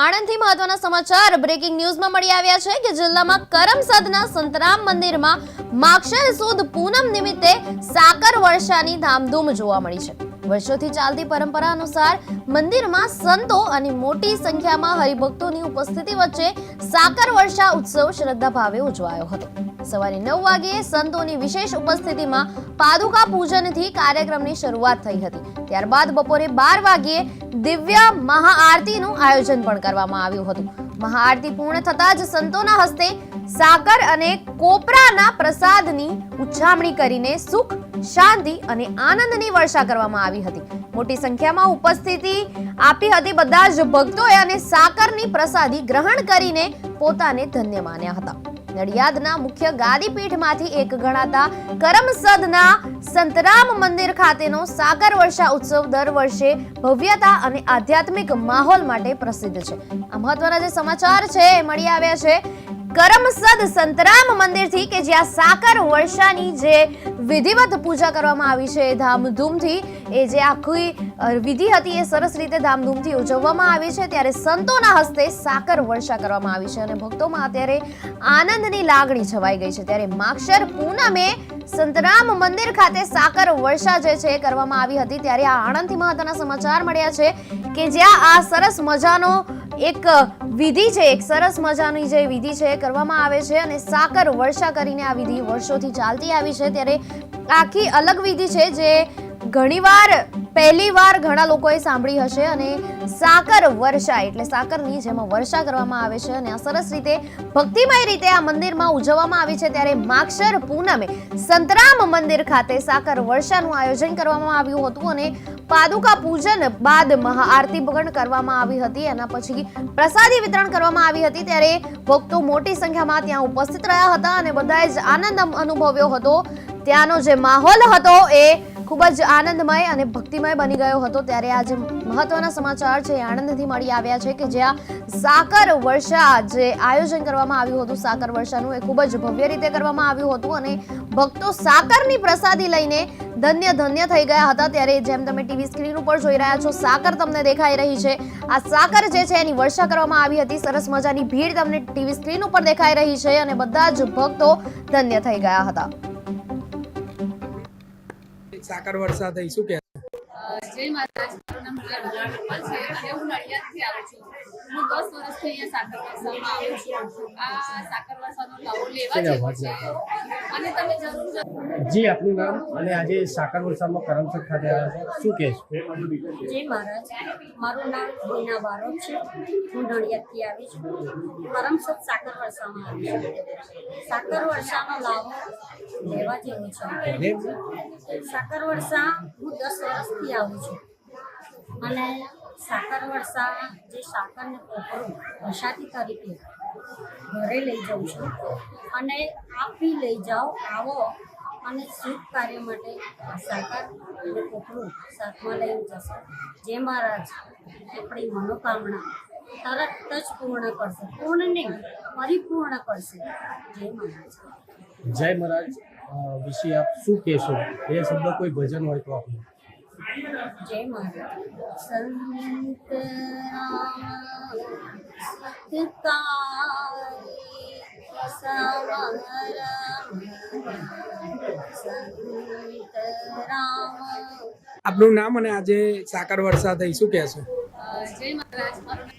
આણંદથી મહત્વના સમાચાર બ્રેકિંગ ન્યૂઝમાં મળી આવ્યા છે કે જિલ્લામાં કરમસદના સંતરામ મંદિરમાં માગશર સુદ પૂનમ નિમિત્તે સાકર વર્ષાની ધામધૂમ જોવા મળી છે। વર્ષોથી ચાલતી પરંપરા અનુસાર મંદિરમાં સંતો અને મોટી સંખ્યામાં હરિભક્તોની ઉપસ્થિતિ વચ્ચે સાકર વર્ષા ઉત્સવ શ્રદ્ધાભાવે ઉજવાયો હતો। સવારે 9 વાગ્યે સંતોની વિશેષ ઉપસ્થિતિમાં પાદુકા પૂજનથી કાર્યક્રમની શરૂઆત થઈ હતી। ત્યારબાદ બપોરે 12 વાગ્યે દિવ્ય મહાઆરતીનું આયોજન પણ કરવામાં આવ્યું હતું। મહાઆરતી પૂર્ણ થતા જ સંતોના હસ્તે સાકર અને કોપરાના પ્રસાદની ઉછામણી કરીને સુખ, શાંતિ અને આનંદની વર્ષા કરવામાં આવી હતી। મોટી સંખ્યામાં ઉપસ્થિતિ આપી હતી। બધા જ ભક્તોએ અને સાકરની પ્રસાદી ગ્રહણ કરીને પોતાને ધન્ય માન્યા હતા। નડિયાદના મુખ્ય ગાદીપીઠમાંથી એક ગણાતા કરમસદના સંતરામ મંદિર ખાતેનો સાકર વર્ષા ઉત્સવ દર વર્ષે ભવ્યતા અને આધ્યાત્મિક માહોલ માટે પ્રસિદ્ધ છે। આ મહત્વના જે સમાચાર છે એ મળી આવ્યા છે કરમસદ સંતરામ મંદિરથી કે જ્યાં સાકર વર્ષાની જે વિધિવત પૂજા કરવામાં આવી છે ધામધૂમથી, એ જે આખી વિધિ હતી એ સરસ રીતે ધામધૂમથી ઉજવવામાં આવી છે। ત્યારે સંતોના હસ્તે સાકર વર્ષા કરવામાં આવી છે અને ભક્તોમાં અત્યારે આનંદની લાગણી છવાઈ ગઈ છે। ત્યારે માગશર પૂનમે સંતરામ મંદિર ખાતે સાકર વર્ષા જે છે કરવામાં આવી હતી। ત્યારે આ આણંદથી મહત્વના સમાચાર મળ્યા છે કે જ્યાં આ સરસ મજાનો એક વિધિ છે, એક સરસ મજાની જે વિધિ છે કરવામાં આવે છે અને સાકર વર્ષા કરીને આ વિધિ વર્ષોથી ચાલતી આવી છે। ત્યારે આખી અલગ વિધિ છે જે પહેલી વાર ઘણા લોકોએ સાંભળી હશે અને સાકર વર્ષા એટલે સાકરની જેમાં વર્ષા કરવામાં આવે છે અને આ સરસ રીતે ભક્તિમય રીતે આ મંદિરમાં ઉજવવામાં આવી છે। ત્યારે માગશર પૂનમે સંતરામ મંદિર ખાતે સાકર વર્ષાનું આયોજન કરવામાં આવ્યું હતું અને પાદુકા પૂજન બાદ મહાઆરતી પણ કરવામાં આવી હતી। એના પછી પ્રસાદી વિતરણ કરવામાં આવી હતી। ત્યારે ભક્તો મોટી સંખ્યામાં ત્યાં ઉપસ્થિત રહ્યા હતા અને બધાએ જ આનંદ અનુભવ્યો હતો। ત્યાંનો જે માહોલ હતો એ ખૂબ જ આનંદમય અને ભક્તિમય બની ગયો હતો। ત્યારે આ જે મહત્વના સમાચાર છે આણંદથી મળી આવ્યા છે કે જ્યાં સાકર વર્ષા જે આયોજન કરવામાં આવ્યું હતું સાકર વર્ષાનું એ ખૂબ જ ભવ્ય રીતે કરવામાં આવ્યું હતું અને ભક્તો સાકરની પ્રસાદી લઈને ધન્ય થઈ ગયા હતા। ત્યારે જેમ તમે ટીવી સ્ક્રીન ઉપર જોઈ રહ્યા છો સાકર તમને દેખાઈ રહી છે। આ સાકર જે છે એની વર્ષા કરવામાં આવી હતી। સરસ મજાની ભીડ તમને ટીવી સ્ક્રીન ઉપર દેખાઈ રહી છે અને બધા જ ભક્તો ધન્ય થઈ ગયા હતા। સાકર વર્ષા થઈ શું કે જય મહારાજ, મારું નામ હિલા ગોપાલ છે અને હું નડિયાદથી આવું છું। હું 10 વર્ષથી અહીંયા સાકર વર્ષામાં આવું છું। આ સાકર વર્ષાનો લાવો લેવા જેવો છે અને તમે જરૂર જી આપનું નામ અને આજે સાકર વર્ષામાં કરમસદ ખાતે આવ્યા છો, શું કહેશો? જય મહારાજ, મારું નામ મીના બારોટ છે। હું નડિયાદથી આવી છું। કરમસદ સાકર વર્ષામાં આવી છું। સાકર વર્ષાનો લાવો લેવા જેવો છે। સાકર વર્ષા હું 10 વર્ષથી આવું છું અને સાકર વર્ષા જે સાકરને કોપરું પ્રસાદી તરીકે ઘરે લઈ જાઉં છું અને આપી લઈ જાઓ આવો અને શુભ કાર્ય માટે આ સાકર અને કોપરું સાથમાં લઈને જશો। જે મહારાજ આપણી મનોકામના તરત જ પૂર્ણ કરશે, પૂર્ણ નહીં પરિપૂર્ણ કરશે। જય મહારાજ। જય મહારાજ વિશે આપ શું કહેશો? એ શબ્દ કોઈ ભજન હોય તો આપનું। જય મહારાજ। સંત રામ સત્કારી સમરમ સંત રામ। આપનું નામ અને આજે સાકર વર્ષા થઈ શું કહેશો? જય મહારાજ, મારું નામ